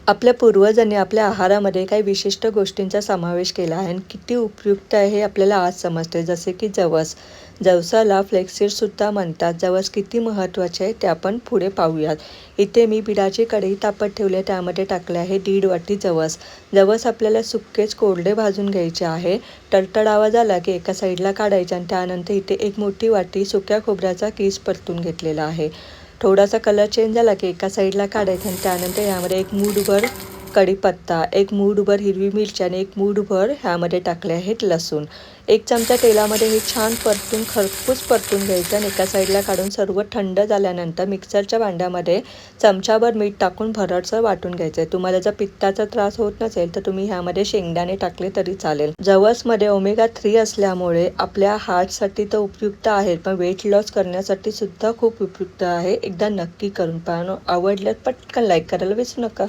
आपल्या पूर्वजांनी आपल्या आहारामध्ये काही विशिष्ट गोष्टींचा समावेश केला आहे आणि किती उपयुक्त आहे हे आपल्याला आज समजते. जसे की जवस. जवसाला फ्लेक्ससीडसुद्धा म्हणतात. जवस किती महत्त्वाचे आहे ते आपण पुढे पाहूयात. इथे मी बिडाची कढई तापत ठेवली, त्यामध्ये टाकले आहे 1.5 वाटी जवस. जवस आपल्याला सुक्केच कोरडे भाजून घ्यायचे आहे. तडतड आवाज आला की एका साईडला काढायचे आणि त्यानंतर इथे 1 मोठी वाटी सुक्या खोबऱ्याचा कीस परतून घेतलेला आहे. थोडासा कलर चेंज झाला की एका साईडला काढायचं आणि त्यानंतर यामध्ये 1 मूठभर कढीपत्ता, 1 मूठभर हिरवी मिरची आणि 1 मूठभर ह्यामध्ये टाकले आहेत लसूण. 1 चमचा तेलामध्ये हे छान परतून खरपूस परतून घ्यायचं आणि एका साईडला काढून सर्व थंड झाल्यानंतर मिक्सरच्या भांड्यामध्ये चमचाभर मीठ टाकून भरडसर वाटून घ्यायचं आहे. तुम्हाला जर पित्ताचा त्रास होत नसेल तर तुम्ही ह्यामध्ये शेंगदाणे टाकले तरी चालेल. जवसमध्ये ओमेगा 3 असल्यामुळे आपल्या हार्टसाठी तर उपयुक्त आहे, पण वेट लॉस करण्यासाठी सुद्धा खूप उपयुक्त आहे. एकदा नक्की करून पहा. आवडल्यास पटकन लाईक करायला विसरू नका.